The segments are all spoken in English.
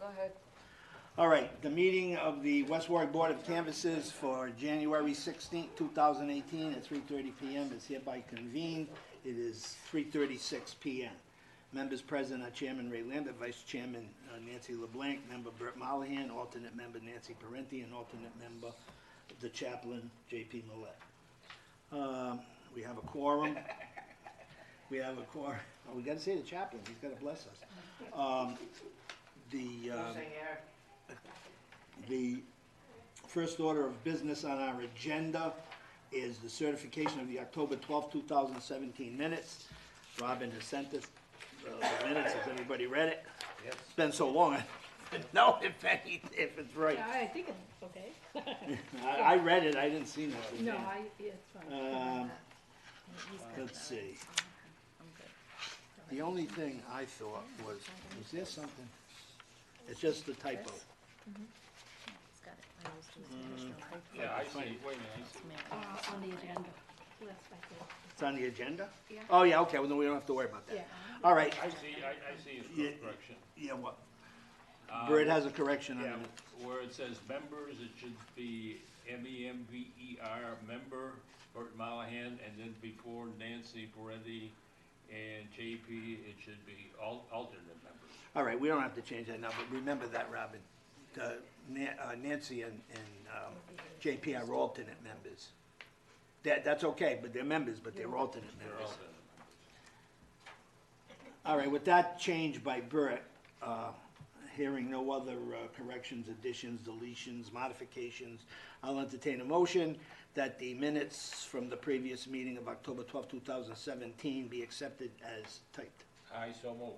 Go ahead. All right, the meeting of the West Warwick Board of Canvassers for January 16th, 2018 at 3:30 PM is hereby convened. It is 3:36 PM. Members present are Chairman Ray Lambert, Vice Chairman Nancy LeBlanc, Member Burt Mollahan, alternate member Nancy Parenti, and alternate member the Chaplain J.P. Millette. We have a quorum. We have a quorum. Oh, we gotta say the chaplain, he's gotta bless us. The first order of business on our agenda is the certification of the October 12th, 2017 minutes. Robin has sent us the minutes. Has everybody read it? Yes. It's been so long, I don't know if it's right. Yeah, I think it's okay. I read it, I didn't see nothing. No, yeah, it's fine. Let's see. The only thing I thought was there something? It's just the typo. Yeah, I see, wait a minute, I see. On the agenda. Left back there. It's on the agenda? Yeah. Oh, yeah, okay, well, then we don't have to worry about that. Yeah. All right, I see his Yeah. correction. yeah, what? Bert has a correction on Yeah, it. where it says members, it should be MEMBER, member, Burt Mollahan, and then before Nancy Parenti and JP, it should be alternate members. All right, we don't have to change that now, but remember that, Robin. Nancy and JP are alternate members. That's okay, but they're members, but they're alternate They're members. alternate members. All right, with that change by Bert, hearing no other corrections, additions, deletions, modifications, I'll entertain a motion that the minutes from the previous meeting of October 12, 2017 be accepted as typed. I so move.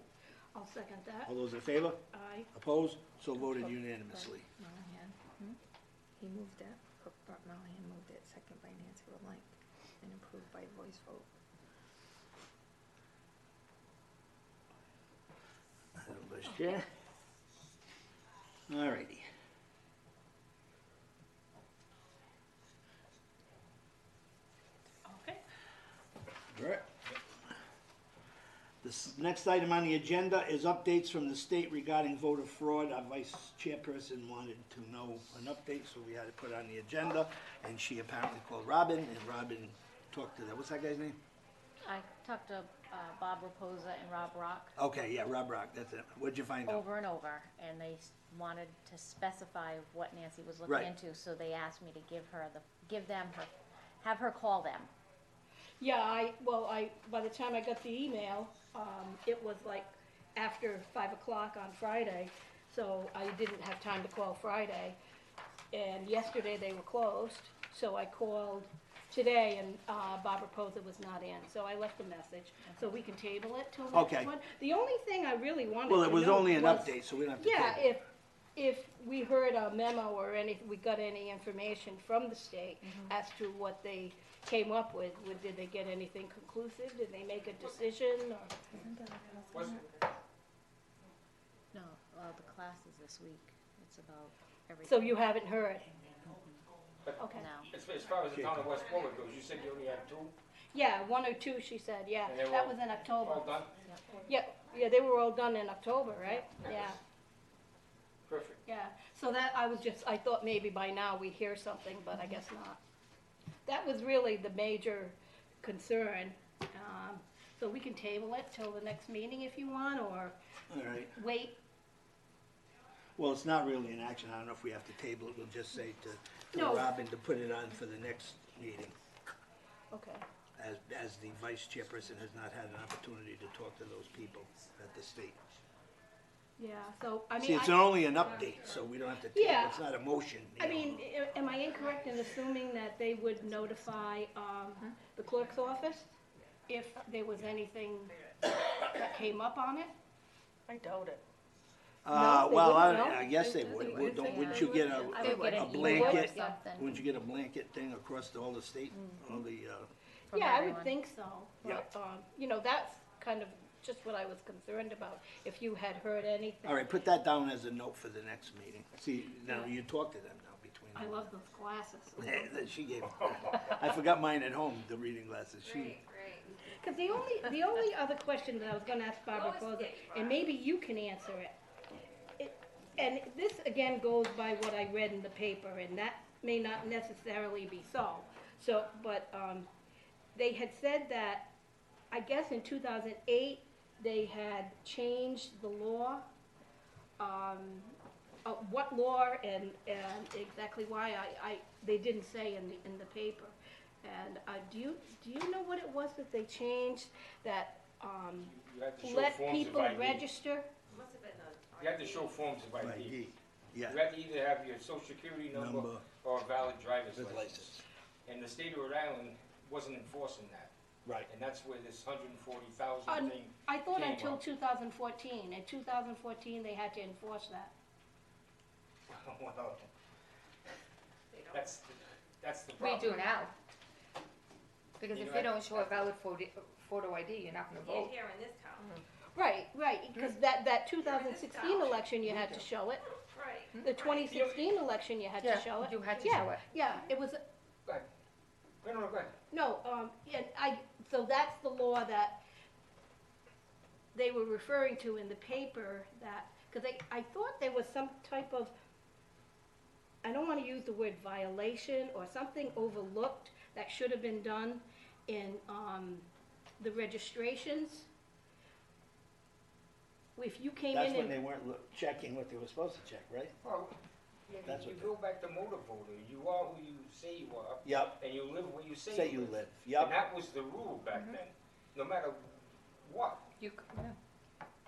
I'll second that. All those in favor? Aye. Opposed? So voted unanimously. Mollahan, he moved it, Burt Mollahan moved it, second by Nancy LeBlanc, and approved by voice vote. Vice Chair. All righty. Okay. Bert? This next item on the agenda is updates from the state regarding voter fraud. Our vice chairperson wanted to know an update, so we had to put it on the agenda, and she apparently called Robin, and Robin talked to what's that guy's name? I talked to Bob Raposa and Rob Rock Okay, yeah, Rob Rock, that's it. What'd you find out? over and over, and they wanted to specify what Nancy was looking Right. into, so they asked me to have her call them. Yeah, by the time I got the email, it was like after 5 o'clock on Friday, so I didn't have time to call Friday. And yesterday they were closed, so I called today and Bob Raposa was not in, so I left a message. So we can table it till Okay. next one. The only thing I really wanted to know Well, it was only an was- update, so we don't have to Yeah, table it. if we heard a memo or we got any information from the state as to what they came up with, did they get anything conclusive? Did they make a decision or? No, the class is this week, it's about everything. So you haven't heard? Okay. No. As far as the town of West Warwick goes, you said you only had two? Yeah, 1 or 2, she said, yeah. And they were That was in October. All done? Yeah, they were all done in October, right? Yeah, Perfect. yeah. So I thought maybe by now we'd hear something, but I guess not. That was really the major concern. So we can table it till the next meeting if you want, or All right. wait. Well, it's not really an action. I don't know if we have to table it. We'll just say to No. Robin to put it on for the next meeting, Okay. as the vice chairperson has not had an opportunity to talk to those people at the state. Yeah, so, I mean. See, it's only an update, so we don't have to table. Yeah. It's not a motion. you I know. mean, am I incorrect in assuming that they would notify the clerk's office if there was anything that came up on it? I doubt it. No, they Well, wouldn't, no? I guess they would. Wouldn't you get I would get a an blanket? email or something. Wouldn't you get a blanket thing across all the state, all the, From Yeah, I everyone. would think so. Yeah. But, that's kind of just what I was concerned about, if you had heard anything. all right, put that down as a note for the next meeting. See, now you talk to them now between. I love those glasses. She gave, I forgot mine at home, the reading glasses. Because the only other question that I was gonna ask Barbara Posa, and maybe you can answer it, and this again goes by what I read in the paper, and that may not necessarily be so. So, but, they had said that, I guess in 2008, they had changed the law. What law and exactly why, they didn't say in the paper. And, do you know what it was that they changed that, You had to show let forms of people ID. register? You had to show forms of ID. ID, yeah, You had to either have your social security number number, or a valid driver's with license. license, And the state of Rhode Island wasn't enforcing that. right. And that's where this 140,000 thing, I thought Came until up. 2014. In 2014, they had to enforce that. well, that's the We problem. do now. Because You if know, you don't show a valid photo ID, you're not gonna vote. Here in this town, Right, because that 2016 election, you had to show it. right. The 2016 election, you had to Yeah, show it. you had to Yeah, show it. Yeah, it was, Go ahead. No, go ahead. no, so that's the law that they were referring to in the paper that, because I thought there was some type of, I don't want to use the word violation or something overlooked that should have been done in, the registrations. If you came That's in when and, they weren't checking what they were supposed to check, right? Well, yeah, That's you what go back to motor voter, you are who you say you are, Yep, and you live where you say you live, And yep, that was the rule back then, no matter what. You, yeah.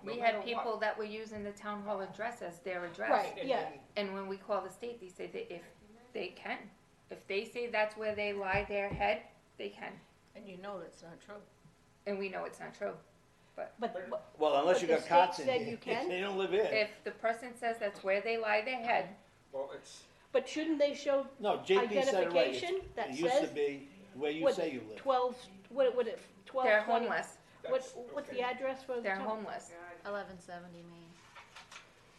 No We matter had people what. that were using the town hall address as their address. Right. And- Yeah. And when we call the state, they say that if they can, if they say that's where they lie their head, they can. And you know that's not true. And we know it's not true. but, well, unless But you the got state cots in said here, you can? they don't live here. If the person says that's where they lie their head, Well, it's, but shouldn't they show No, JP said it right, identification that it used to says be where you what, say you live. 12, what would it, 12, they're 20? homeless. What's okay. the address for the They're town? homeless. 1170 Main.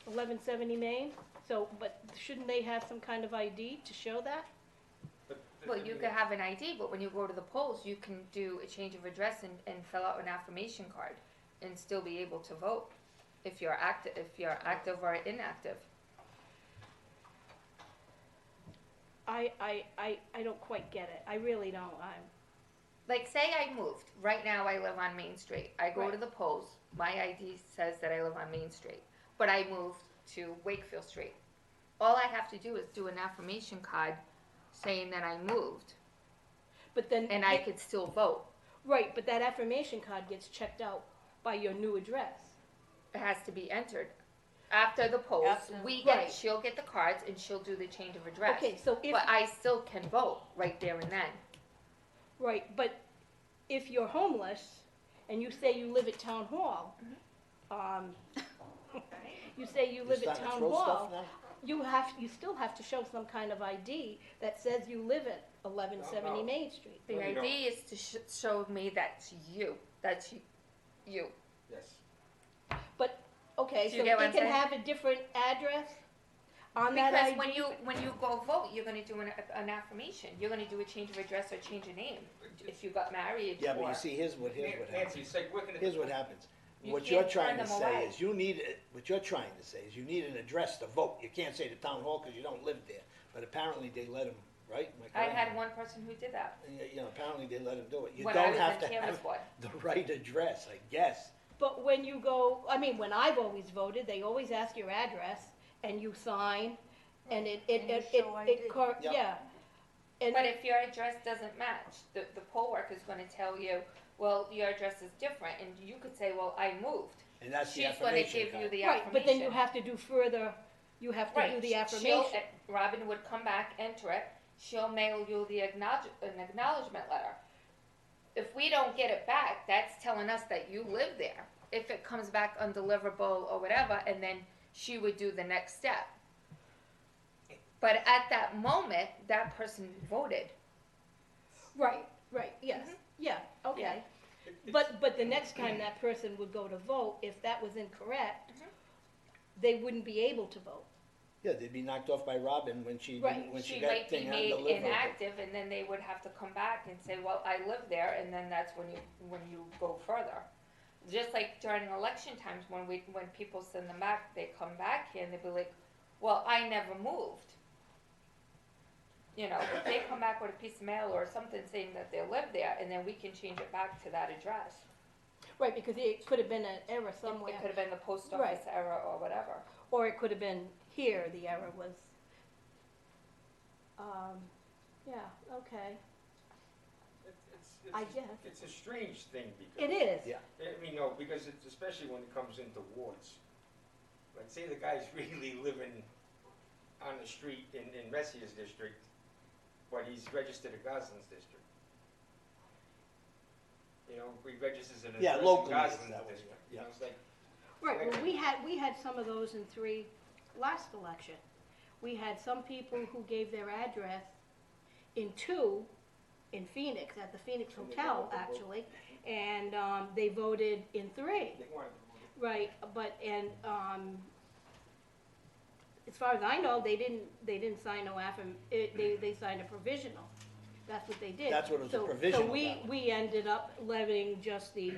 1170 Main? So, but shouldn't they have some kind of ID to show that? but. Well, you could have an ID, but when you go to the polls, you can do a change of address and fill out an affirmation card and still be able to vote if you're active or inactive. I don't quite get it. I really don't. Like, say I moved. Right now, I live on Main Street. I go to Right. the polls. My ID says that I live on Main Street, but I moved to Wakefield Street. All I have to do is do an affirmation card saying that I moved, But then, and I could still vote. right, but that affirmation card gets checked out by your new address. It has to be entered. After the polls, Absolutely. Right. she'll get the cards and she'll do the change of address. Okay, so if, But I still can vote right there and then. right, but if you're homeless and you say you live at Town Hall, you say you You're live at starting to Town throw stuff Hall, now? you still have to show some kind of ID that says you live at 1170 No. Main Street. The No, you ID is to show me that's you. That's you. Yes. Okay, Do you so get what it I'm can saying? have a different address on that Because ID? when you go vote, you're gonna do an affirmation. You're gonna do a change of address or change of name. If you got married Yeah, but or you see, here's what happens. Nancy, it's like looking at. Here's what happens. You What can't you're turn trying to them say away. is, what you're trying to say is you need an address to vote. You can't say the town hall because you don't live there. But apparently they let them, right? Am I correct? had one person who did that You know, apparently they let them do it. You when I don't was have in to Taylor's have Ward. the right address, I guess. But when you go, when I've always voted, they always ask your address and you sign and And you show ID. Yep. yeah. And, But if your address doesn't match, the poll worker's gonna tell you, well, your address is different, and you could say, well, I moved. And that's the She's gonna affirmation give you card. the right, affirmation. but then you have to do further, you have to do the affirmation. Robin would come back, enter it, she'll mail you an acknowledgement letter. If we don't get it back, that's telling us that you live there. If it comes back undeliverable or whatever, and then she would do the next step. But at that moment, that person voted. Right, yes, yeah, okay. But the next time that person would go to vote, if that was incorrect, they wouldn't be able to vote. Yeah, they'd be knocked off by Robin when she, Right. when she She got might be thing made undeliverable. inactive, and then they would have to come back and say, well, I live there, and then that's when you go further. Just like during election times, when people send them back, they come back here and they be like, Well, I never moved. You know, if they come back with a piece of mail or something saying that they live there, and then we can change it back to that address. Right, because it could have been an error It somewhere, could have been the post Right. office error or whatever. or it could have been here, the error was. Yeah, okay, I guess. It's a strange thing because. It is. Yeah. I mean, no, because it's especially when it comes into wards. Like, say the guy's really living on the street in Messier's district, but he's registered in Gosling's district. You know, he registers an Yeah, address in locally it's Gosling's that way, district. yeah. You know, it's like, Right, well, we had some of those in 3 last election. We had some people who gave their address in 2 in Phoenix, at the Phoenix And they Hotel, wanted to vote. actually, and, they voted in 3. they wanted to move Right, but, and, as far as I know, they didn't sign no they signed a provisional. That's what they did. That's what it was, a So provisional we, ballot. we ended up letting just the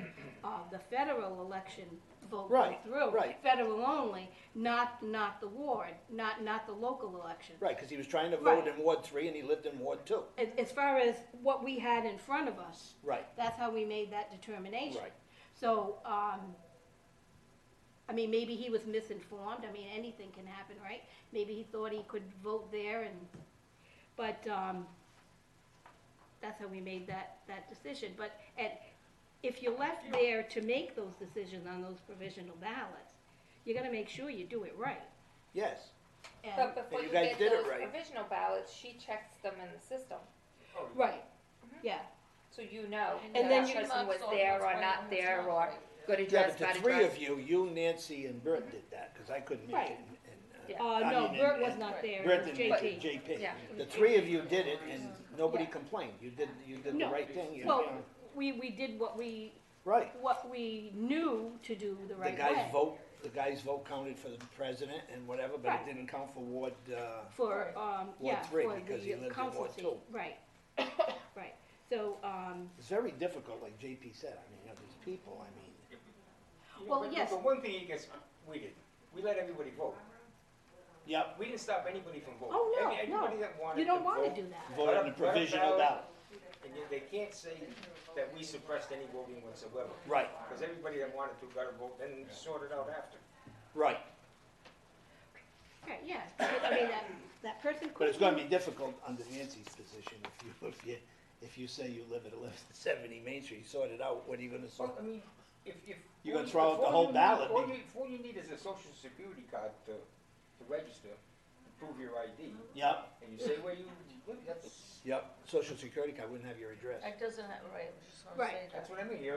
federal election vote go Right, through. right. Federal only, not the ward, not the local election. Right, because he was trying to Right. vote in Ward 3 and he lived in Ward 2. As far as what we had in front of us, Right, that's how we made that determination. right. So, I mean, maybe he was misinformed, I mean, anything can happen, right? Maybe he thought he could vote there but, that's how we made that decision. But, if you're left there to make those decisions on those provisional ballots, you gotta make sure you do it right. Yes, And, But before you you guys get did it those right. provisional ballots, she checks them in the system, Oh, right, yeah, so you know And that then that you- person was there or not there, or good yeah, address, but bad the 3 address. of you, Nancy, and Bert did that, because I couldn't make Right. it. Yeah. I no, mean, Bert was not there, Bert it was and JP. JP. Yeah. The 3 of you did it, and nobody Yeah. complained. You did the No. right thing. You Well, know. we did what we knew to do the The right way. guy's vote counted for the president and whatever, but Right. it didn't count for Ward, For, yeah, three, for because he the lives in council Ward seat, 2. right, right. So, it's very difficult, like JP said. I mean, you know, these people, I mean, You know, Well, but yes. The one thing he gets, we did, we let everybody vote. yep, We didn't stop anybody from voting. oh, no, Anybody no, that wanted you don't to wanna vote, do that. vote on the Let a provisional ballot. ballot. And they can't say that we suppressed any voting whatsoever. Right, Because everybody that wanted to got a vote, then sort it out after. right. Right, yeah, I mean, that person But it's could gonna be, be difficult under Nancy's position if you say you live at 1170 Main Street, sort it out, what are you gonna Well, sort? I mean, if. You're gonna all- throw out if the all whole you need- ballot, All be- all you need is a social security card to register, to prove your ID, Yep, and you say where you live, yep. Social Security card wouldn't have your address. It doesn't have, right, I was just gonna Right. say that. that's what I mean, you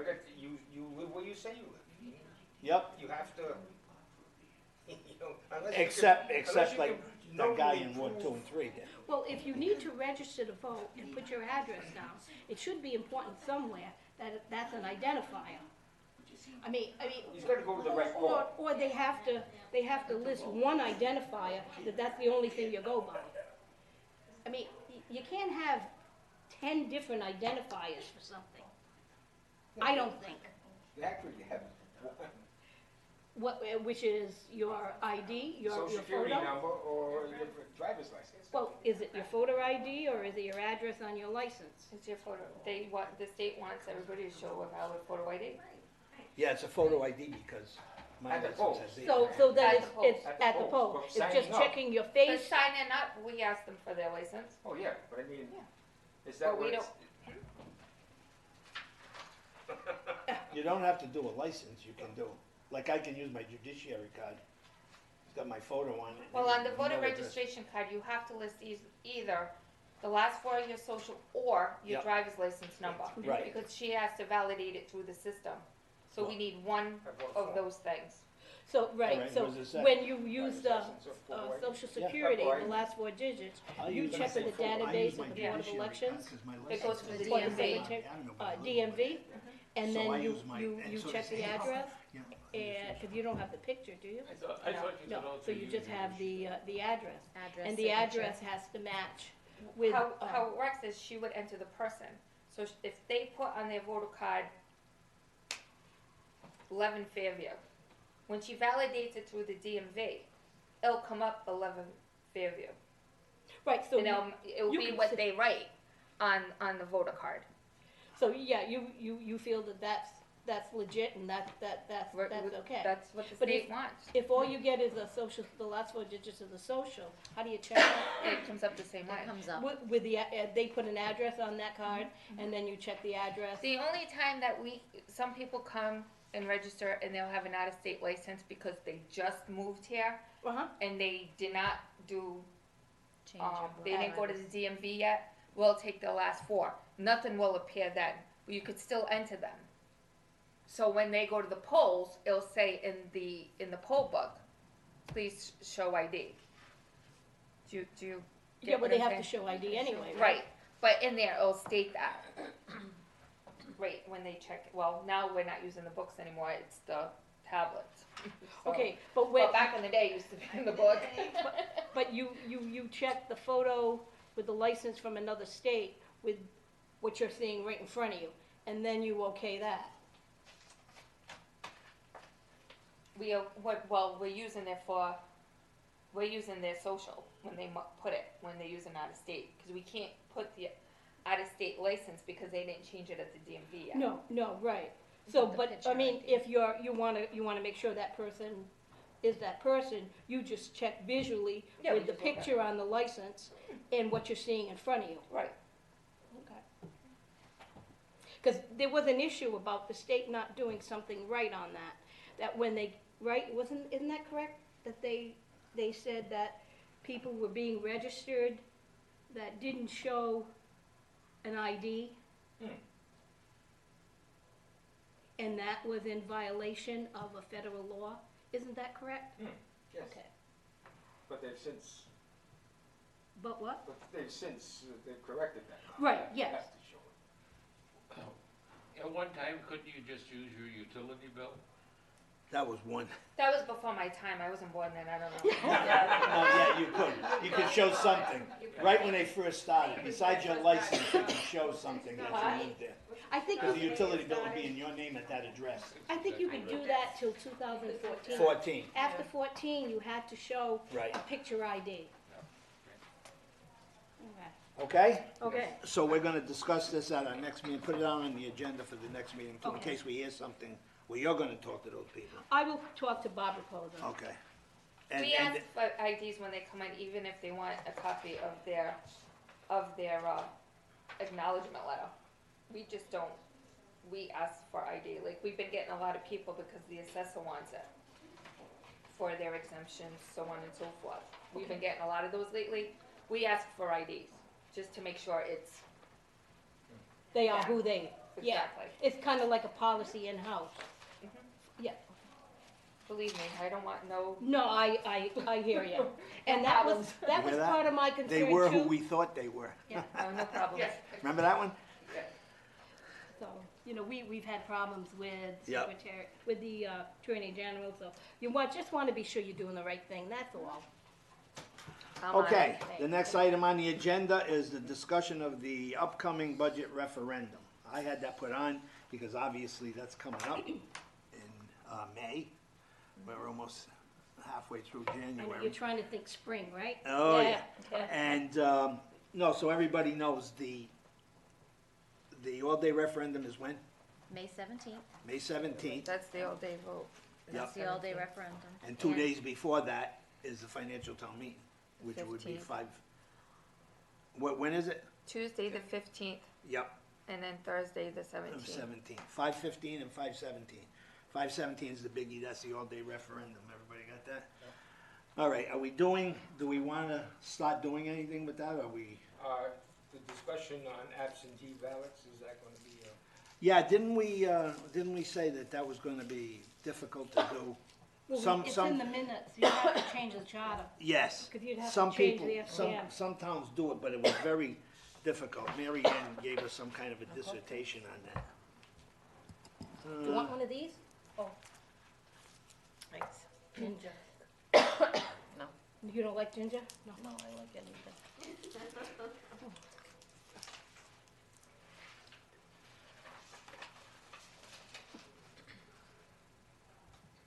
live where you say you live. Yep, You have to, you know, unless you can- except unless you like can that guy nobly in Ward 2 prove- and 3 did. well, if you need to register to vote and put your address down, it should be important somewhere that that's an identifier. I mean. He's gotta go to the right vote. Or they have to list one identifier, that's the only thing you go by. I mean, you can't have 10 different identifiers for something. I don't think. Actually, you have Which is your ID, your social photo? security number or your driver's license. Well, is it your photo ID or is it your address on your license? It's your photo, the state wants everybody to show a valid photo ID. Yeah, it's a photo ID because my At the license polls. has the. So then At the poll. it's at the poll. But It's signing just up. checking your For face. signing up, we ask them for their license. Oh, yeah, but I mean, Yeah. is that But we what it's? You don't have to do a license, you can do, like I can use my judiciary card. It's got my photo on it. Well, on the voter no address. registration card, you have to list either the last 4 of your social or your Yep. driver's license number. Right. Because she has to validate it through the system. So we Well- need one I vote of for. those things. So, right, Alright, so what does it say? when you use the Driver's license or photo ID? social Yeah. security, Photo the ID. last 4 digits, I'll you use check my with the photo- I use database my of the Board of judiciary Elections, card 'cause my It license goes is through the in or the DMV. secretary, I don't know where I live. DMV, and So I then use my- you and so check they the say- address, Yeah. and, cause you don't have the picture, do you? I thought you said No, also so you just have the address, Address, and the signature. address has to match with, How it works is she would enter the person. So if they put on their voter card 11 Fairview, when she validates it through the DMV, it'll come up 11 Fairview. Right, so, And it'll you be can what say- they write on the voter card. so, yeah, you feel that that's legit and that's okay. That's what the But state if- wants. If all you get is a social, the last four digits of the social, how do you check that? It comes up the same way. It comes up. With the, they put an address on that card, and then you check the address? The only time that some people come and register and they'll have an out-of-state license because they just moved here Uh-huh, and they did not do, Change your they didn't go to address. the DMV yet, we'll take the last four. Nothing will appear then, but you could still enter them. So when they go to the polls, it'll say in the poll book, please show ID. Do you yeah, get but what they I'm have to saying? show ID anyway, right? Right, but in there, it'll state that. Right, when they check, well, now we're not using the books anymore, it's the tablets. So- Okay, but when, But back in the day, it used to be in the book. but you check the photo with the license from another state with what you're seeing right in front of you, and then you okay that. We're using it for, we're using their social when they put it, when they're using out of state, because we can't put the out of state license because they didn't change it at the DMV yet. No, right. So, The but, I picture mean, ID. if you wanna make sure that person is that person, you just check visually Yeah, we with the just look at picture on the license and what you're seeing in front of you. Right. Okay. Because there was an issue about the state not doing something right on that when they, right, isn't that correct? That they said that people were being registered that didn't show an ID? And that was in violation of a federal law, isn't that correct? Yes, Okay, but they've since, but what? they've corrected that. Right, yes. Has to show it. At one time, couldn't you just use your utility bill? That was one. That was before my time, I wasn't born then, I don't know. Oh, yeah, you could. You could show something, right when they first started. Besides your license, you could show something that you lived there. I think, Because the utility bill would be in your name at that address. I think you could do that till 2014. 14, After 14, you had to show right. a picture ID. Okay. Okay? Okay, So we're gonna discuss this at our next meeting, put it on the agenda for the next meeting, too, in Okay. case we hear something where you're gonna talk to those people. I will talk to Barbara Poza. Okay. And, We and, ask for IDs when they come in, even if they want a copy of their acknowledgement letter. We just don't, we ask for ID, like, we've been getting a lot of people because the assessor wants it for their exemptions, so on and so forth. We've been getting a lot of those lately. We ask for IDs, just to make sure it's, They are who they, yeah. exactly. It's kind of like a policy in-house. Mhm. Yeah. Believe me, I don't want no, No, I hear you. And No that was, problems. that was You hear that? part of my concern too. they were who we thought they were. Yeah. no problems. Remember that one? So, we've had problems with Yep. secretary, with the Attorney General, so just want to be sure you're doing the right thing, that's all. I'm on Okay, it. the next item on the agenda is the discussion of the upcoming budget referendum. I had that put on because obviously that's coming up in May. We're almost halfway through I know January. you're trying to think spring, right? Oh, yeah. Yeah. And, no, so everybody knows the all-day referendum is when? May 17th, May 17th, That's the all-day vote. that's the all-day referendum. and 2 days before that is the financial town meeting, which would be 15th. when is it? Tuesday the 15th, Yep. and then Thursday the Of 17th. 17, 5:15 and 5:17. 5:17 is the biggie, that's the all-day referendum, everybody got that? All right, do we wanna start doing anything with that, or we? The discussion on absentee ballots, is that gonna be, Yeah, didn't we say that was gonna be difficult to do? Well, it's in the minutes, you have to change the charter. Yes. Because you'd have to Some change people, the FCM. some towns do it, but it was very difficult. Mary Ann gave us some kind of a dissertation on that. Do you want one of these? Oh. Thanks. Ginger. No. You don't like ginger? No, I like anything.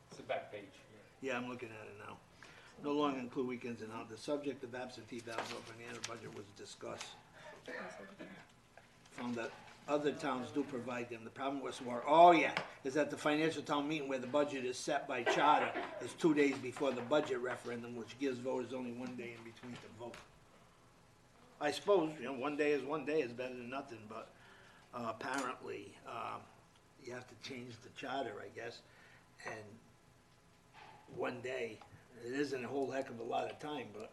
it's the back page, Yeah, I'm looking at it now. no longer include weekends and holidays. The subject of absentee ballots open the annual budget was discussed. Found that other towns do provide them. The problem was, is that the financial town meeting where the budget is set by charter is 2 days before the budget referendum, which gives voters only 1 day in between to vote. I suppose, 1 day is 1 day is better than nothing, but apparently, you have to change the charter, I guess, and 1 day, it isn't a whole heck of a lot of time, but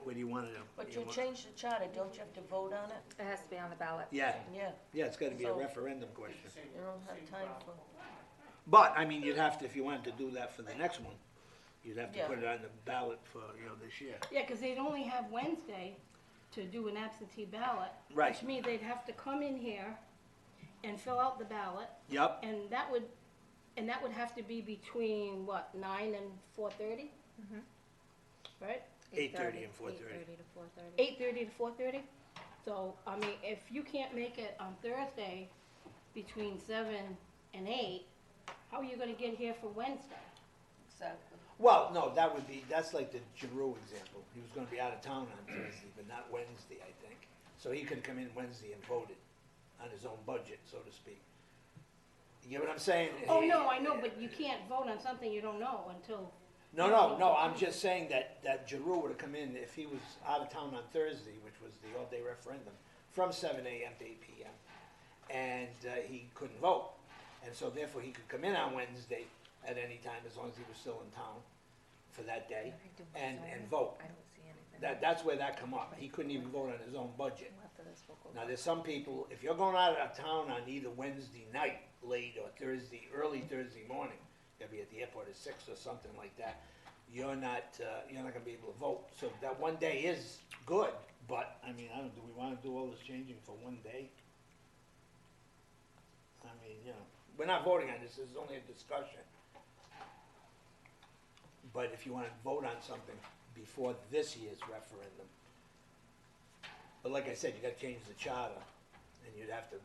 what do you want to do? But you change the charter, don't you have to vote on it? It has to be on the ballot. Yeah, Yeah, it's gotta be a So- referendum question. you don't have time for, But, I mean, you'd have to, if you wanted to do that for the next one, you'd have to Yeah. put it on the ballot for, this year. Yeah, 'cause they'd only have Wednesday to do an absentee ballot. Right. Which means they'd have to come in here and fill out the ballot, Yep, and that would have to be between, what, 9 and 4:30? Mhm. Right? 8:30 and 4:30. 8:30 to 4:30. 8:30 to 4:30? So, I mean, if you can't make it on Thursday between 7 and 8, how are you gonna get here for Wednesday? exactly. well, no, that's like the Giroux example. He was gonna be out of town on Thursday, but not Wednesday, I think. So he could come in Wednesday and vote it on his own budget, so to speak. You get what I'm saying? Oh, no, I know, but you can't vote on something you don't know until, No, I'm just saying that Giroux would've come in if he was out of town on Thursday, which was the all-day referendum, from 7 a.m. to 8 p.m. And he couldn't vote. And so therefore, he could come in on Wednesday at any time, as long as he was still in town for that day, and vote. I don't see anything. That's where that come up. He couldn't even vote on his own budget. After this, we'll go Now, there's some people, if you're going out of town on either Wednesday night, late, or early Thursday morning, you gotta be at the airport at 6 or something like that, you're not gonna be able to vote. So that 1 day is good, but, I mean, do we wanna do all this changing for 1 day? I mean, we're not voting on this is only a discussion. But if you wanna vote on something before this year's referendum, but like I said, you gotta change the charter, and you'd have to,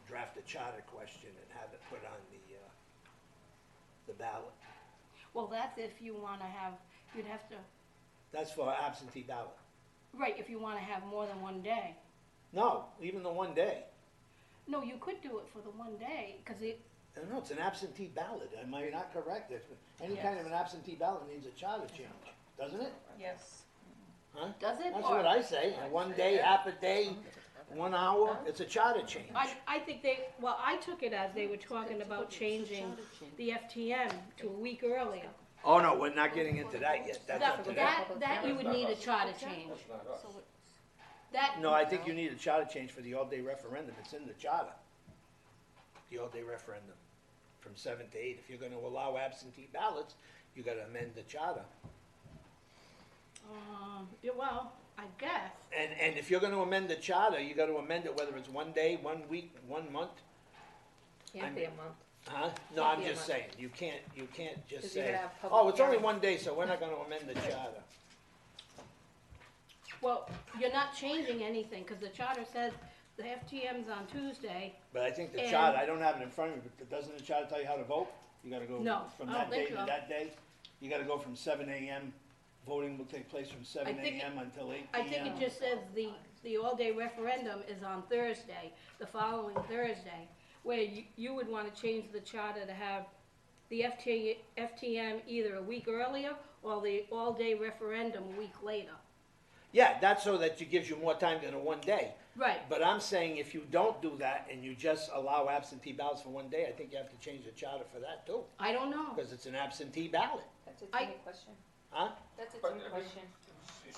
draft a charter question and have it put on the ballot. well, that's if you wanna have, you'd have to, That's for absentee ballot. right, if you wanna have more than 1 day. No, even the 1 day. No, you could do it for the 1 day, 'cause it, I don't know, it's an absentee ballot, am I not correct? Any kind of an absentee ballot needs a charter change, doesn't it? Yes. Huh? does it? That's Or- what I say, a 1 day, half a day, 1 hour, it's a charter change. I think I took it as they were talking about changing the FTM to a week earlier. Oh, no, we're not getting into that yet, that's up to them. That you would need a charter change. That's not us. That, No, I think you need a charter change for the all-day referendum, it's in the charter. The all-day referendum, from 7 to 8. If you're gonna allow absentee ballots, you gotta amend the charter. yeah, well, I guess. And if you're gonna amend the charter, you gotta amend it whether it's 1 day, 1 week, 1 month, Can't be a month. huh? No, Can't I'm be a just month. saying, you can't just 'Cause you're say, gonna have public oh, it's only hearings. 1 day, so we're not gonna amend the charter. Well, you're not changing anything, because the charter says the FTM's on Tuesday. But I think the And- charter, I don't have it in front of me, but doesn't the charter tell you how to vote? You gotta go No, from I that don't day think to so. that day? You gotta go from 7 AM, voting will take place from 7 think it- AM until 8 I PM. think it just says the all-day referendum is on Thursday, the following Thursday, where you would wanna change the charter to have the FTM either a week earlier or the all-day referendum a week later. Yeah, that's so that it gives you more time than a 1 day. Right, But I'm saying if you don't do that and you just allow absentee ballots for 1 day, I think you have to change the charter for that too, I don't know. because it's an absentee ballot, That's a I- Jimmy question. huh? That's a But, Jimmy I mean, question.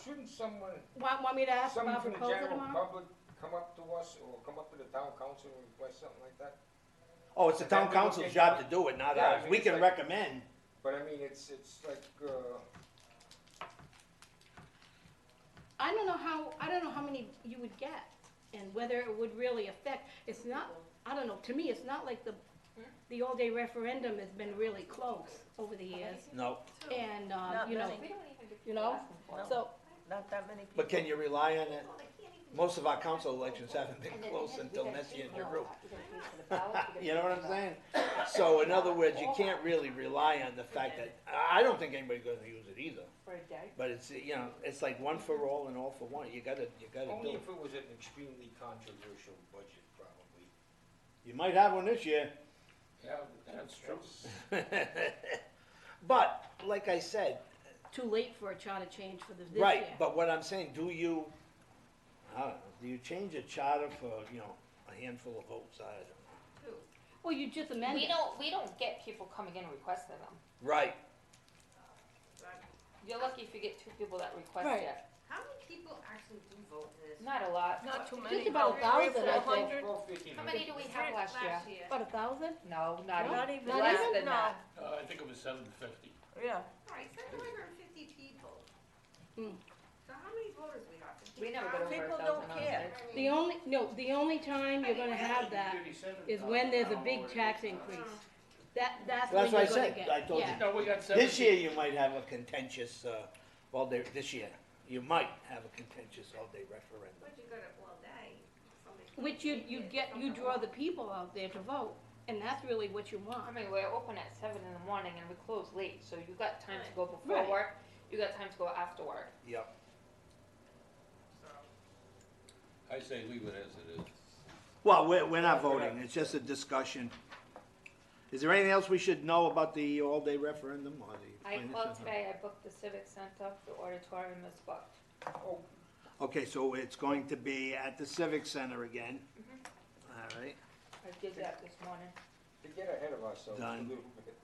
shouldn't someone, Want me to ask someone about from the proposal general tomorrow? public come up to us, or come up to the town council and request something like that? Oh, it's the And then town we look council's into job it. to do it, not Yeah, I ours. mean, We it's can like- recommend, But I mean, it's like, I don't know how many you would get and whether it would really affect, it's not, I don't know, to me, it's not like the all-day referendum has been really close over the years. no. And, Not you know, many. We don't even do you know, No. so, Not that many people. But can you rely on it? Most of our council elections haven't been close until Nessie and Giroux. You know what I'm saying? So in other words, you can't really rely on the fact that, I don't think anybody's gonna use it either. For a day? But it's, you know, it's like one for all and all for one. You gotta Only do if it. it was an extremely controversial budget, probably. You might have one this year. Yeah, that's true. But, like I said, Too late for a charter change for this year. right, but what I'm saying, do you, I don't know, do you change a charter for, you know, a handful of votes? I don't know. Well, you just amend it. We don't get people coming in requesting them. Right, You're lucky if you get 2 people that request Right. it. How many people actually do vote this? Not a lot. Not too Just many. about 1,000, I think. 400? How many do we have last year? About 1,000? No, not Not even, even less that, than no. that. I think it was 750. Yeah. Alright, 750 people. Hmm. So how many voters we got? We never got over People 1,000 don't on care. stage. The only time you're gonna have that is when there's a big tax increase. That's when that's what I you're gonna said, get. I told you. Yeah. No, we got This 70. year you might have a contentious, this year, you might have a contentious all-day referendum. But you got it all day. Somebody- Which you draw the people out there to vote, and that's really what you want. I mean, we're open at 7 in the morning and we close late, so you got time to go before Right. work, you got time to go after work. Yep. I say leave it as it is. Well, we're not voting, it's just a discussion. Is there anything else we should know about the all-day referendum or the? I called today, I booked the Civic Center, the auditorium is booked. Okay, so it's going to be at the Civic Center again. All right, I did that this morning. To get ahead of ourselves a Done. little bit.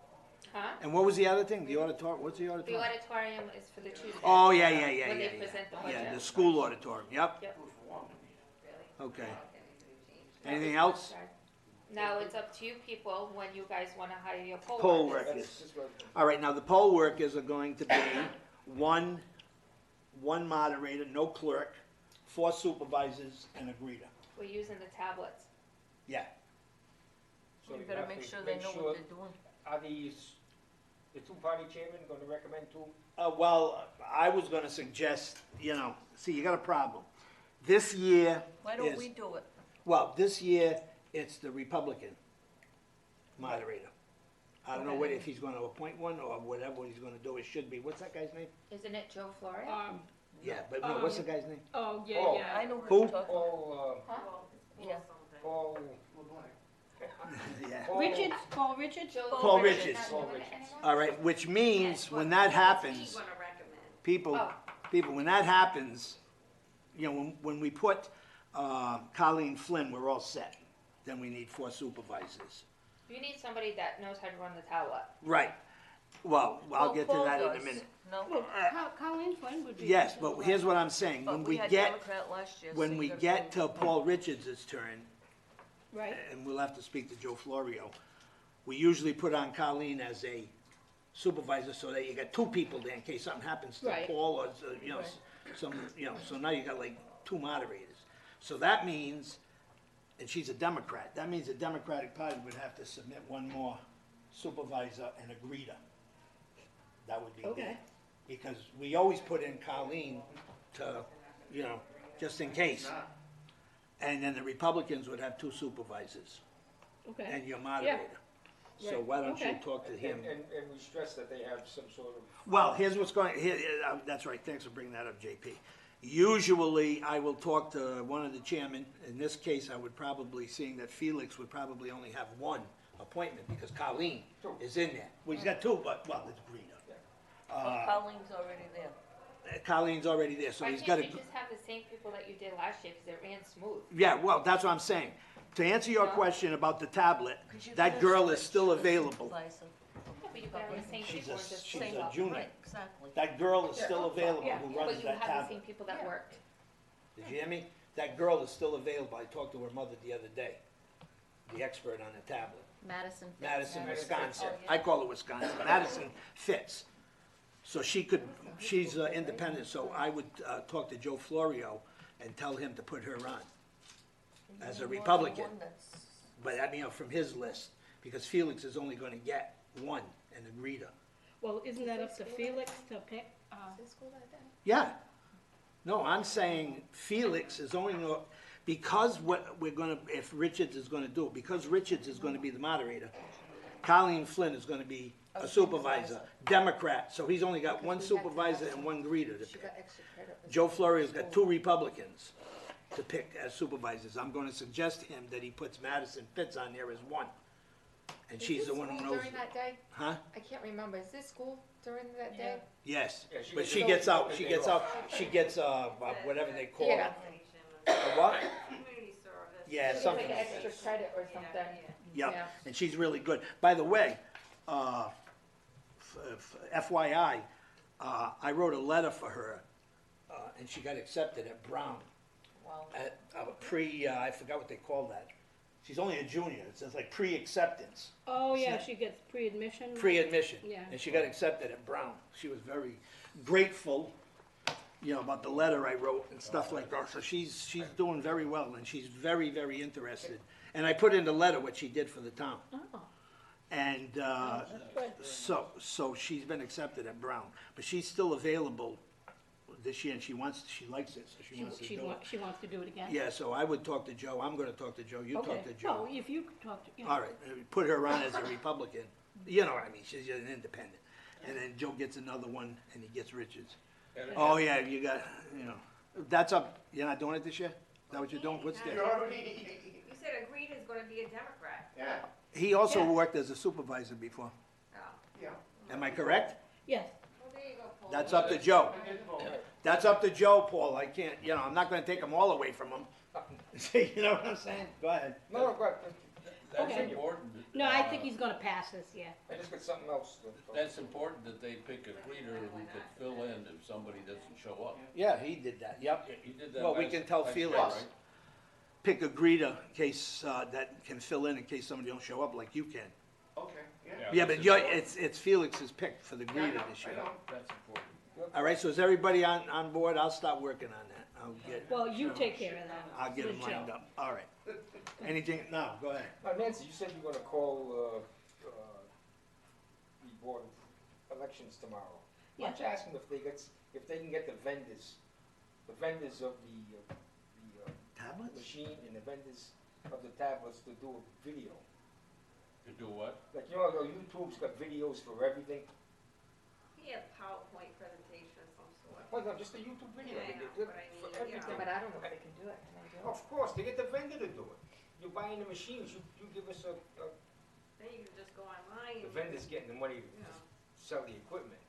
Huh? and what was the other thing, the auditorium, what's the The auditorium? auditorium is for the Tuesday. Oh, yeah, When they present the budget. Yeah, the school auditorium, yep, Yep. okay. Anything else? Now, it's up to you people when you guys wanna hire your poll Poll workers. workers. That's just what. All right, now the poll workers are going to be one moderator, no clerk, 4 supervisors, and a greeter. We're using the tablets. Yeah, So You you better have make to sure they make know sure- what they're doing. Are the 2-party chairman gonna recommend 2? well, I was gonna suggest, you know, see, you got a problem. This year Why don't is, we do it? well, this year, it's the Republican moderator. I don't know if he's gonna appoint one or whatever he's gonna do, it should be, what's that guy's name? Isn't it Joe Floria? Yeah, but no, what's the guy's name? Oh, Oh. yeah. I know Who? who you're talking about. Paul, Yeah. Paul, Yeah. Richards, Paul Richards? Joe Paul Floria's Richards. not Paul doing it Richards. anymore? All right, which means when that What's he happens, gonna recommend? people, Oh. when that happens, you know, when we put, Colleen Flynn, we're all set. Then we need 4 supervisors. You need somebody that knows how to run the tablet. Right. Well, I'll Well, get to Paul that in a does. minute. No, Well, Colleen Flynn would be. Yes, but here's what I'm saying, but when we we had get, Democrat last year. so when you we gotta get to vote. Paul Richards' turn, Right, and we'll have to speak to Joe Florio, we usually put on Colleen as a supervisor so that you got 2 people there in case something happens to Right. Paul or, you know, so now you got like 2 moderators. So that means, and she's a Democrat, that means the Democratic Party would have to submit 1 more supervisor and a greeter. That would be Okay. it. Because we always put in Colleen to, you know, just in case. And then the Republicans would have 2 supervisors okay. and your moderator. So Right. why don't you Okay. talk to him? and we stress that they have some sort of. Well, here's what's going, that's right, thanks for bringing that up, JP. Usually, I will talk to one of the chairmen, in this case, I would probably, seeing that Felix would probably only have 1 appointment, because Colleen is in there. Well, he's got 2, but, well, it's Greener. Well, Colleen's already there. Colleen's already there, so Why he's can't gotta, you just have the same people that you did last year, cause it ran smooth? yeah, well, that's what I'm saying. To answer your No. question about the tablet, 'Cause you that gotta girl is switch still the available. supervisor. Yeah, but you can have the same She's people a- and just she's switch a up. junior. Right, exactly. That girl is still available Yeah. who But runs you that have the same tablet. people that Yeah. worked. Did you hear me? That girl is still available. I talked to her mother the other day, the expert on the tablet. Madison. Fitz. Madison, Madison. Wisconsin. Oh, yeah. I call it Wisconsin. Madison Fitz. So she's independent, so I would talk to Joe Florio and tell him to put her on as a You need more than Republican. one that's- But I mean, from his list, because Felix is only gonna get 1 and a greeter. Well, isn't that up to Felix to pick, Is it school that day? Yeah. No, I'm saying Felix is only, because what we're gonna, if Richards is gonna do it, because Richards is gonna be the moderator, Colleen Flynn is gonna be a supervisor, Democrat, so he's only got one supervisor and one greeter to She pick. got extra credit. Joe Florio's got two Republicans to pick as supervisors. I'm gonna suggest to him that he puts Madison Fitz on there as one. And Is she's this the one who school knows. during that day? Huh? I can't remember. Is this school during that day? Yes, Yeah, she but gets she a- gets out, Yeah. whatever they call Yeah. it. A what? Community service. Yeah, She gets something. like extra credit or something. Yep, Yeah. and she's really good. By the way, FYI, I wrote a letter for her, and she got accepted at Brown. Wow. At I forgot what they call that. She's only a junior, it says like pre-acceptance, Oh, yeah, she gets pre-admission. pre-admission. Yeah. And she got accepted at Brown. She was very grateful, about the letter I wrote and stuff like that. So she's doing very well, and she's very, very interested. And I put in the letter what she did for the town. Oh, And good. so she's been accepted at Brown, but she's still available this year, and she likes it, so she wants to do it. She wants to do it again? Yeah, so I would talk to Joe, I'm gonna talk to Joe, you Okay. talk to Well, Joe. if you could talk to, yeah. All right, put her on as a Republican, you know what I mean, she's an independent. And then Joe gets another one, and he gets Richards. Oh, yeah, you got, that's up, you're not doing it this year? Is that what you're doing? What's You that? said Agreed is gonna be a Democrat. Yeah. He also Yeah. worked as a supervisor before, Oh. Yeah. am I correct? Yes, Well, there you go, Paul. That's up to Joe. That's up to Joe, Paul. I can't, I'm not gonna take them all away from him. You know what I'm saying? Go ahead. No, but That's Okay. important. no, I think he's gonna pass this, yeah. I just got something else. That's important that they pick a greeter who could fill in if somebody doesn't show up. Yeah, he did that, yep. He did that Well, we last- can tell last year, Felix. right? Pick a greeter in case, that can fill in case somebody don't show up like you can. Okay, Yeah, that's but important. it's Felix's pick for the greeter this year. That's important. All right, so is everybody on board? I'll start working on that. Well, you take care of that. I'll get them with lined Joe. up. All right. Anything, no, go ahead. Nancy, you said you're gonna call, the board of elections tomorrow. Yeah. Why don't you ask them if they can get the vendors of the Tablets? machine and the vendors of the tablets to do a video. To do what? Like, YouTube's got videos for everything. He had PowerPoint presentation of some sort. Well, no, just a YouTube video. Yeah, I know, They- but I for mean, everything. But I don't know if they can do it. Can they do it? Of course, they get the vendor to do it. You're buying the machines, you give us Then you can just go online the and, vendor's getting the money you know. to sell the equipment.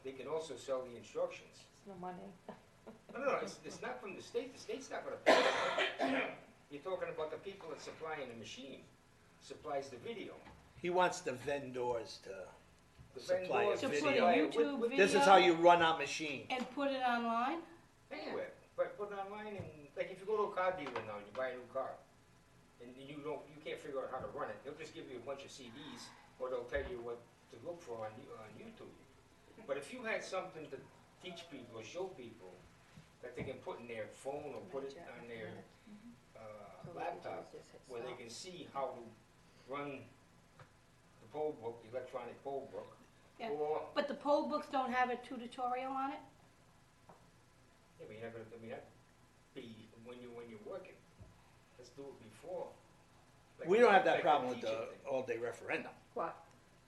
They can also sell the instructions. It's no money. No, it's not from the state's not gonna pay for it. You're talking about the people that supplying the machine, supplies the video. He wants the vendors to The supply a vendors To put a video. supply it YouTube with- This is video how you run our machine. and put it online? Anywhere, but put it online and, like, if you go to a car dealer now and you buy a new car, and you can't figure out how to run it, they'll just give you a bunch of CDs, or they'll tell you what to look for on YouTube. But if you had something to teach people or show people that they can put in their phone or put it on their laptop, where they can see how to run the poll book, electronic poll book, Yeah. or, But the poll books don't have a tutorial on it? yeah, but you're not gonna, that be when you're working. Let's do it before. Like We don't have like that a problem with teaching the thing. all-day referendum. What?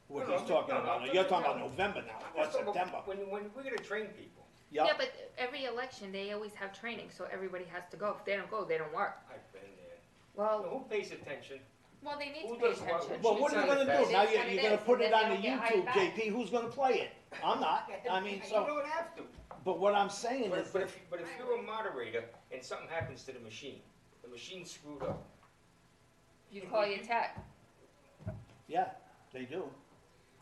What No, he's talking no, about. no, You're no, talking no. about November now, or Let's talk about September. when we're gonna train people. Yeah, Yep. but every election, they always have training, so everybody has to go. If they don't go, they don't work. I've been there. Well, Who pays attention? well, they need Who to pay does what? attention. Well, what are you gonna do? It Now is you're, what you're it gonna is, put and it then on the they don't get YouTube, hired back. JP, who's gonna play it? I'm not, I mean, You so, don't have to. but what I'm saying But, is but that, if you're a moderator and something happens to the machine's screwed up. You call your tech. yeah, they do.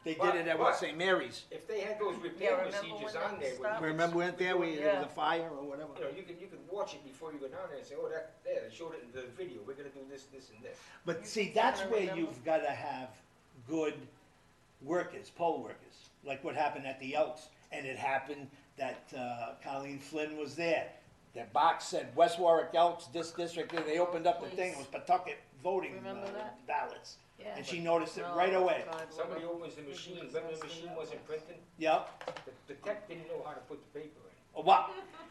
They did But- it at but- what, St. Mary's? If they had those Yeah, repair remember procedures when on they there, stopped? Remember went there, there was Yeah. a fire or whatever? you could watch it before you go down there and say, oh, they showed it in the video, we're gonna do this, this, and this. But see, that's where you've gotta have good workers, poll workers, like what happened at the Elks. And it happened that Colleen Flynn was there. Their box said West Warwick Elks, this district, and they opened up the thing, it was Pawtucket voting Remember that? ballots. Yeah. And she noticed it No, right away. God, Somebody well, opens the machine, when the machine wasn't printing, Yep, the tech didn't know how to put the paper in. what?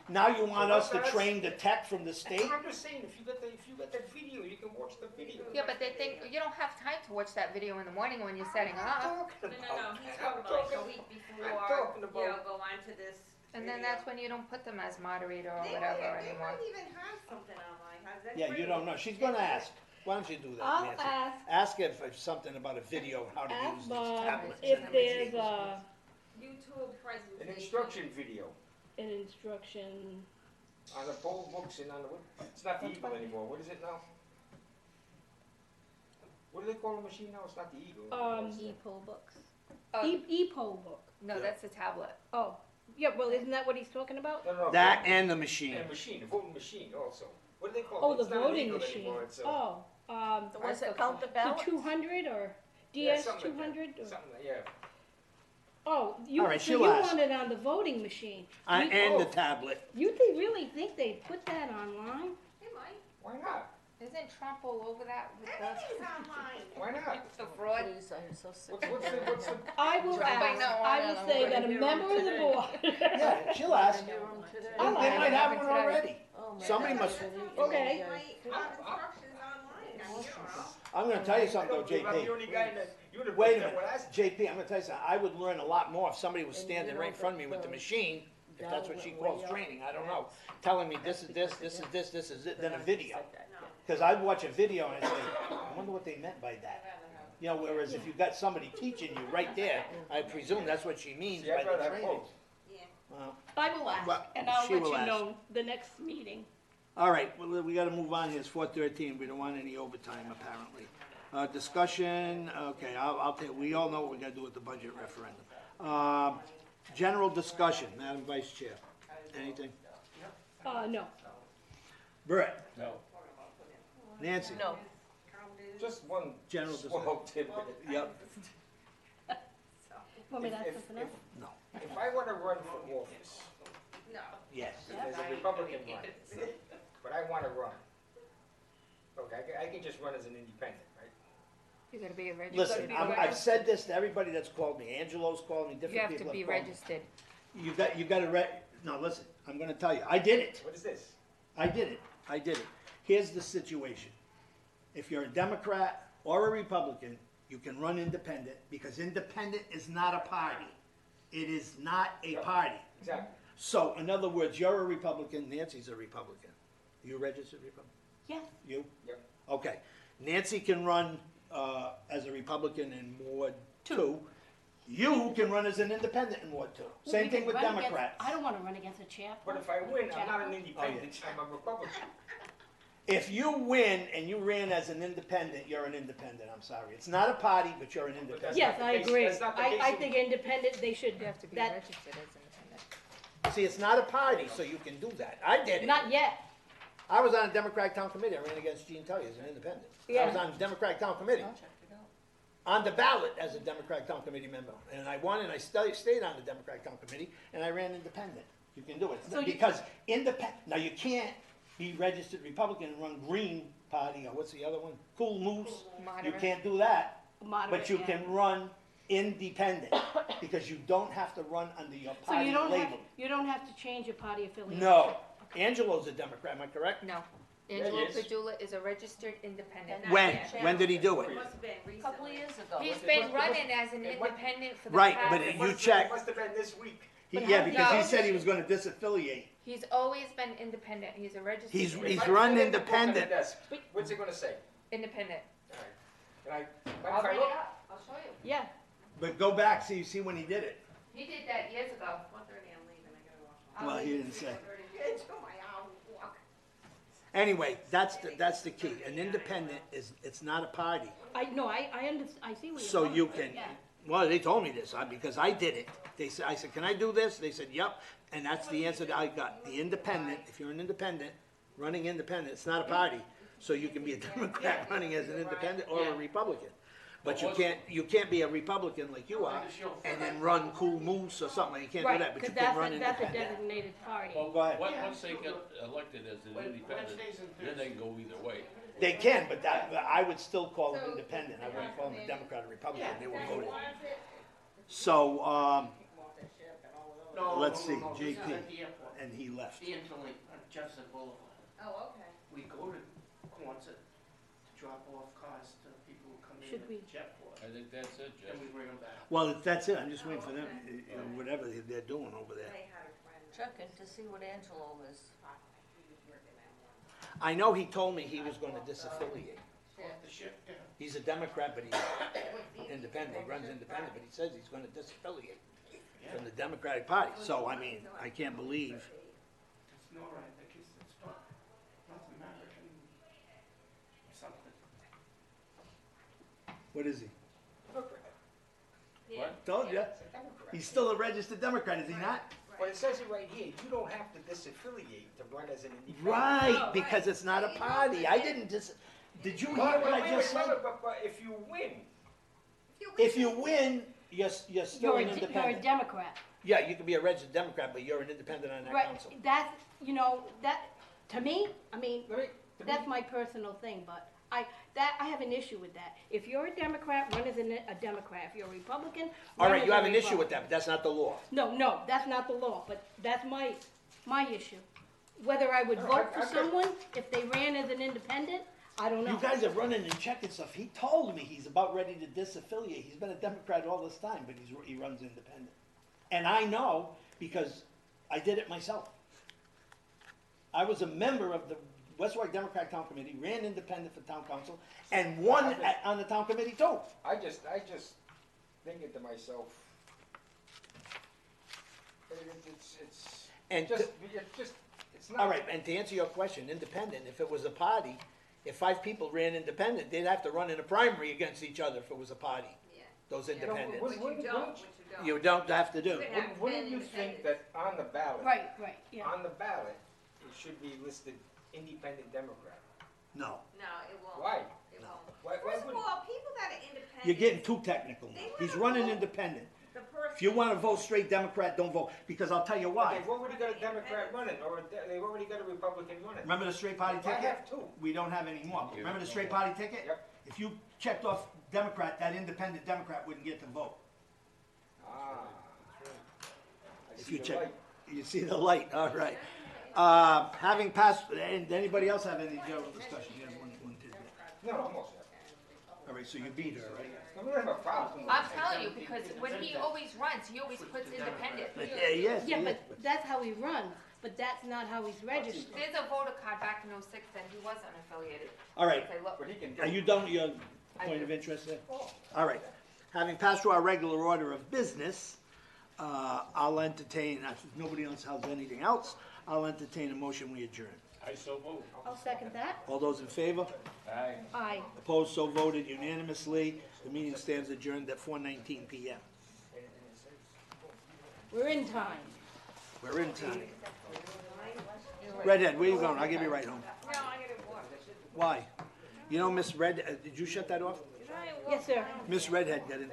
Now you want us to train the tech from the state? I'm just saying, if you got that video, you can watch the video. Yeah, but they think, you don't have time to watch that video in the morning when you're setting I'm up. not No, talking no, about he's that. I'm talking about like a talking- week I'm before, talking you know, about- go on to this. And then video. that's when you don't put them as moderator or They whatever might, anymore. They might even have something online, has Yeah, anybody? you don't know. She's gonna ask. Why don't you do that, I'll Nancy? ask, Ask if there's something about a video, how to ask use these Bob tablets. if there's YouTube presentation. An instruction video an instruction, on the poll books and on the, it's not the Eagle anymore, what is it now? What do they call the machine now? It's not the Eagle. anymore. E-poll books. e-poll book. No, that's the tablet. Oh, yeah, well, isn't that what he's talking about? No, That and the machine. And machine, the voting machine also. What do they call Oh, it? the It's not an voting Eagle machine. anymore, it's a- Oh, The ones that count the the ballots? 200 or Yeah, DS something like that. 200? Something, yeah. Oh, you, All right, so she'll you ask. want it on the voting machine? And the tablet. Really think they put that online? They might, Why not? Isn't Trump all over that with the, everything's online. Why not? the fraud? Please, I'm so sick. What's the, I will Right ask, now, I I will don't say know. that a member of the board. Yeah, she'll ask. They I'll might ask. have one already. Oh, my Somebody God. must, Okay. Might have instructions online, I mean, you don't know. I'm gonna tell you something though, I'm the JP. only guy in the universe Wait a that minute, would ask. JP, I'm gonna tell you something. I would learn a lot more if somebody was standing right in front of me with the machine, if that's what she calls training, I don't know, telling me this is this, this is this, this is it, than a video. Cause I'd watch a video and I'd say, I wonder what they meant by that. You know, whereas if you got somebody teaching you right there, I presume that's what she means See, by I'd the rather have training. both. Yeah. Well, I will ask, Well, and I'll she let will you ask. know the next meeting. all right, well, we gotta move on here, it's 4:13, we don't want any overtime apparently. Discussion, okay, I'll take, we all know what we gotta do with the budget referendum. General discussion, Madam Vice Chair, anything? No. Brett, No. Nancy? No, Just one General small tidbit. Yep, Want me to ask If- something else? no, If I wanna run for office, No. yes. as a Republican run, but I wanna run, okay, I can just run as an independent, right? You gotta be a registered. Listen, I've said this to everybody that's called me, Angelo's called me, You different have to people be have called me. registered. You gotta no, listen, I'm gonna tell you, I did it. What is this? I did it. Here's the situation. If you're a Democrat or a Republican, you can run independent, because independent is not a party. It is not a party. Exactly. So, in other words, you're a Republican, Nancy's a Republican. You registered Republican? Yes. You? Yep. Okay. Nancy can run, as a Republican in Ward 2. You can run as an independent in Ward 2. Same thing with Democrats. I don't wanna run against a chair. But if I win, I'm not an Oh, independent, I'm a Republican. If you win and you ran as an independent, you're an independent, I'm sorry. It's not a party, but you're an independent. That's Yes, not I the case- agree. that's not the I case in- think independent, they should, You have to be that, registered as independent. See, it's not a party, so you can do that. I did it. not yet. I was on a Democratic Town Committee, I ran against Gene Tully as an independent. I Yeah. was on the Democratic Town Committee, on the ballot as a Democratic Town Committee member. And I won and I stayed on the Democratic Town Committee, and I ran independent. You can do it. So you- Because now you can't be registered Republican and run Green Party, or what's the other one? Cool Moose. You Moderate. can't do that. Moderate, But you yeah. can run independent, because you don't have to run under your So party you don't label. have to change your party affiliation? No. Angelo's a Democrat, am I correct? No. Yeah, Angelo he is. Padula is a registered independent. When? Yeah. When did he do It it? must have been a couple of recently. years ago. He's It been was- running as an independent for the Right, past. but It you must- check. It must have been this week. Yeah, because he No. said he was gonna disaffiliate. He's always been independent. He's a registered. He's If independent. I run put it in the book on the independent. desk, What's it gonna say? Independent. All right. Can I'll I bring look? it up. I'll show you. Yeah, But go back, see when he did it. He did that years ago. 1:30, I'm leaving, I gotta walk. I'll Well, leave he at didn't say. 3:30. Get to my hour walk. Anyway, that's the key. An independent it's not a party. I see where you're So coming you from, can, yeah. well, they told me this, because I did it. I said, can I do this? They said, yep, and that's the answer that I got. The independent, if you're an independent, running independent, it's not a party. So you can be a Democrat running as an independent or a Republican. But you can't be a Republican like you are and then run Cool Moose or something. You can't do Right, that, but you because can run that's a independent. designated party. Well, Go ahead. Once they get elected as an independent, then they can go either way. They can, but I would still call them independent. I wouldn't call them a Democrat or Republican. They were voted. So, let's see, This is JP, at the airport, and he left. the Interlink on Jefferson Boulevard. Oh, okay. We go to Quonset to drop off cars to people who come in Should at we- Jetport, I think that's it, Jeff. and we bring them back. Well, that's it, I'm just waiting for them, you know, whatever they're doing over there. They had a friend. Checking to see what Angelo is. He was working at one. I know he told me he was gonna disaffiliate. Off the ship, yeah. He's a Democrat, but he's independent, he runs independent, but he says he's gonna disaffiliate from the Democratic Party. So, I mean, I can't believe, It's Nora, I think it's North American something. what is he? What? Told ya, It's a Democrat. he's still a registered Democrat, is he not? But it says it right here, you don't have to disaffiliate to run as an independent. Right, because it's not a party, I didn't did you hear what I just said? But if you win, If you win, you're still You're an a independent. Democrat. Yeah, you can be a registered Democrat, but you're an independent on that Right, council. that's, you know, that, to me, I mean, let me, that's my personal thing, but I have an issue with that. If you're a Democrat, run as a Democrat. If you're a Republican, All run right, as you a have an issue with Republican. that, but that's not the law. No, that's not the law, but that's my issue. Whether I would No, vote I for someone if they ran as an independent, I don't know. You guys are running and checking stuff. He told me he's about ready to disaffiliate. He's been a Democrat all this time, but he runs independent. And I know because I did it myself. I was a member of the West Warwick Democratic Town Committee, ran independent for town council, and won on the town committee too. I just thinking to myself, it's And just, to- it's not. all right, and to answer your question, independent, if it was a party, if 5 people ran independent, they'd have to run in a primary against each other if it was a party, Yeah. those know, independents. Which you don't, which you don't. You don't have to do. Wouldn't you think that on the ballot, Right, yeah. on the ballot, it should be listed independent Democrat? No. No, it won't. Why? It won't. Why First of would, all, people that are independent. You're getting too technical now. He's running independent. The person. If you wanna vote straight Democrat, don't vote, because I'll tell you why. they've already got a Democrat running, or they've already got a Republican running. Remember the straight party I ticket? have two. We don't have any more. Remember the straight party ticket? Yep. If you checked off Democrat, that independent Democrat wouldn't get to vote. Ah. I If see you the check, light. you see the light, all right. Having passed, and anybody else have any general discussion? You have one tidbit. No, I'm all set. All right, so you beat her, right? I don't have a problem. I'm telling you, because when he always runs, he always puts independent. Yeah, yes, Yeah, yes. but that's how he runs, but that's not how he's registered. There's a voter card back in '06 that he was unaffiliated. All right, Say, look, But he can do are you done with your point of interest there? All right. Having passed through our regular order of business, I'll entertain, if nobody else has anything else, I'll entertain a motion, we adjourn. I so move. I'll second that. All those in favor? Aye. Aye. Opposed, so voted unanimously. The meeting stands adjourned at 4:19 PM. We're in time. We're in time. Redhead, where you going? I'll give you a ride home. No, I gotta walk. Why? You know, Miss Red, did you shut that off? Yes, sir. Miss Redhead got into